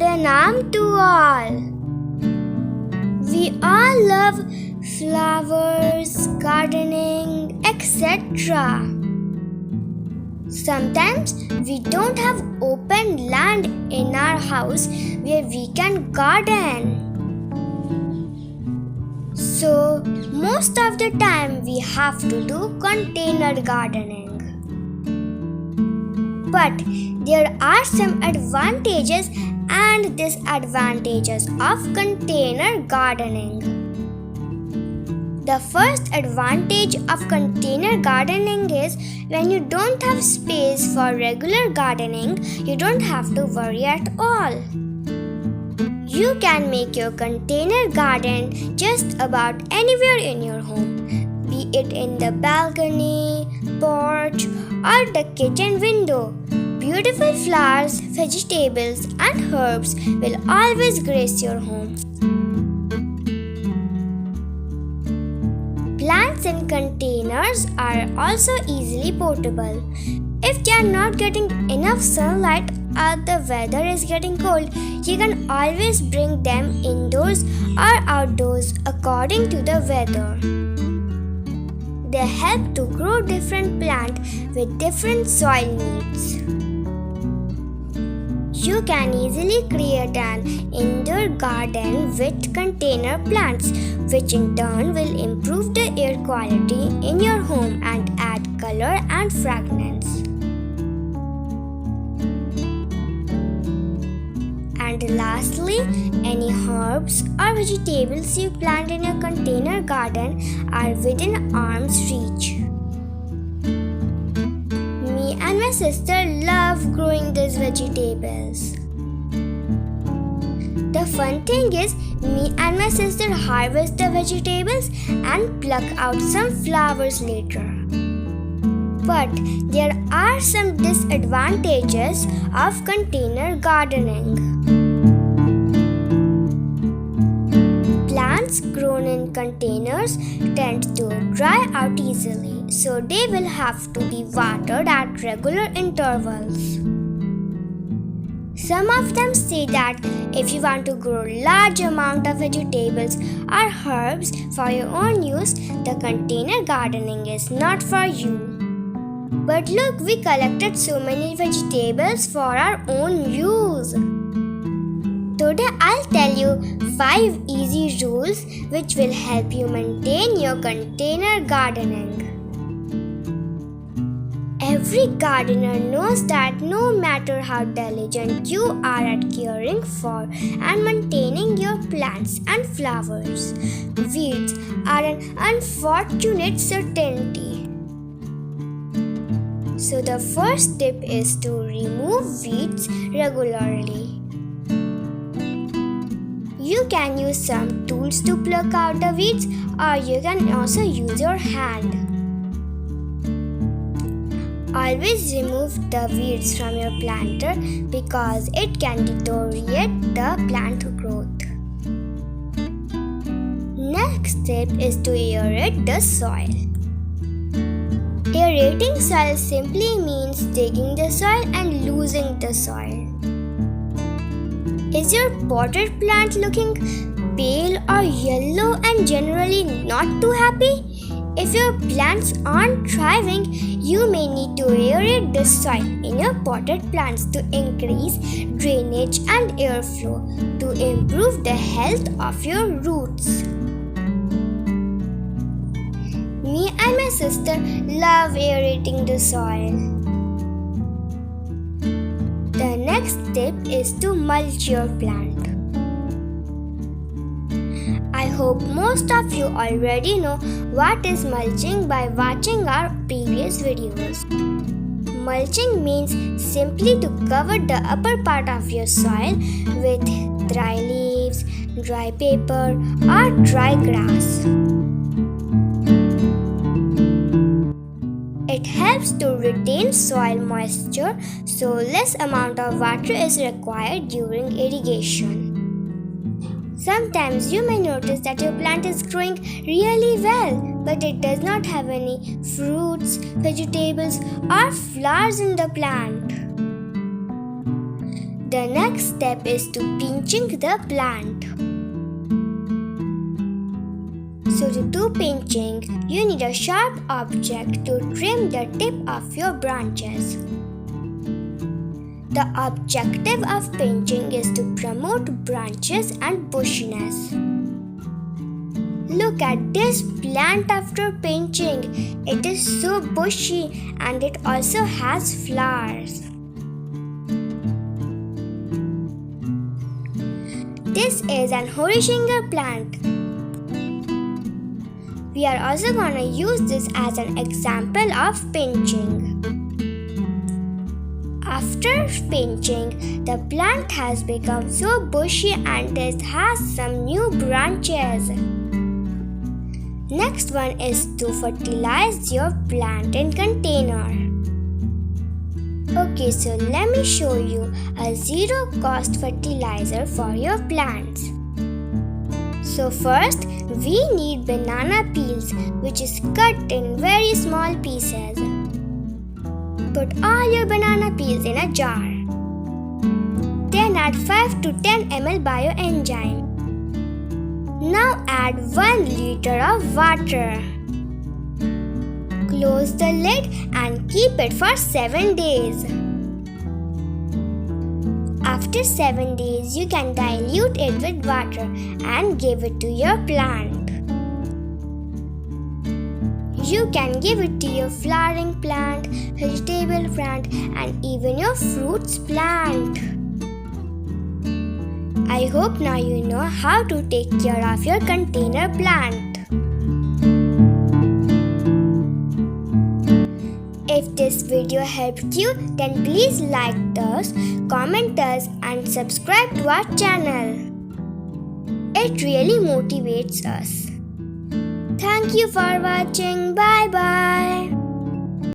Pranam to all. We all love flowers, gardening, etc. Sometimes we don't have open land in our house where we can garden. So, most of the time we have to do container gardening. But there are some advantages and disadvantages of container gardening. The first advantage of container gardening is when you don't have space for regular gardening, you don't have to worry at all. You can make your container garden just about anywhere in your home, be it in the balcony, porch, or the kitchen window. Beautiful flowers, vegetables, and herbs will always grace your home. Plants in containers are also easily portable. If they are not getting enough sunlight or the weather is getting cold, you can always bring them indoors or outdoors according to the weather. They help to grow different plants with different soil needs. You can easily create an indoor garden with container plants, which in turn will improve the air quality in your home and add color and fragrance. And lastly, any herbs or vegetables you plant in your container garden are within arm's reach. Me and my sister love growing these vegetables. The fun thing is, me and my sister harvest the vegetables and pluck out some flowers later. But there are some disadvantages of container gardening. Plants grown in containers tend to dry out easily, so they will have to be watered at regular intervals. Some of them say that if you want to grow large amount of vegetables or herbs for your own use, the container gardening is not for you. But look, we collected so many vegetables for our own use. Today I'll tell you 5 easy rules which will help you maintain your container gardening. Every gardener knows that no matter how diligent you are at caring for and maintaining your plants and flowers, weeds are an unfortunate certainty. So the first tip is to remove weeds regularly. You can use some tools to pluck out the weeds, or you can also use your hand. Always remove the weeds from your planter because it can deteriorate the plant growth. Next step is to aerate the soil. Aerating soil simply means digging the soil and losing the soil. Is your potted plant looking pale or yellow and generally not too happy? If your plants aren't thriving, you may need to aerate the soil in your potted plants to increase drainage and airflow to improve the health of your roots. Me and my sister love aerating the soil. The next tip is to mulch your plant. I hope most of you already know what is mulching by watching our previous videos. Mulching means simply to cover the upper part of your soil with dry leaves, dry paper, or dry grass. It helps to retain soil moisture so less amount of water is required during irrigation. Sometimes you may notice that your plant is growing really well, but it does not have any fruits, vegetables, or flowers in the plant. The next step is to pinching the plant. So to do pinching, you need a sharp object to trim the tip of your branches. The objective of pinching is to promote branches and bushiness. Look at this plant after pinching. It is so bushy and it also has flowers. This is an horizontal plant. We are also going to use this as an example of pinching. After pinching, the plant has become so bushy and it has some new branches. Next one is to fertilize your plant in container. Okay, so let me show you a zero-cost fertilizer for your plants. So first, we need banana peels, which is cut in very small pieces. Put all your banana peels in a jar. Then add 5 to 10 ml bioenzyme. Now add 1 liter of water. Close the lid and keep it for 7 days. After 7 days, you can dilute it with water and give it to your plant. You can give it to your flowering plant, vegetable plant, and even your fruits plant. I hope now you know how to take care of your container plant. If this video helped you, then please like us, comment us, and subscribe to our channel. It really motivates us. Thank you for watching. Bye bye.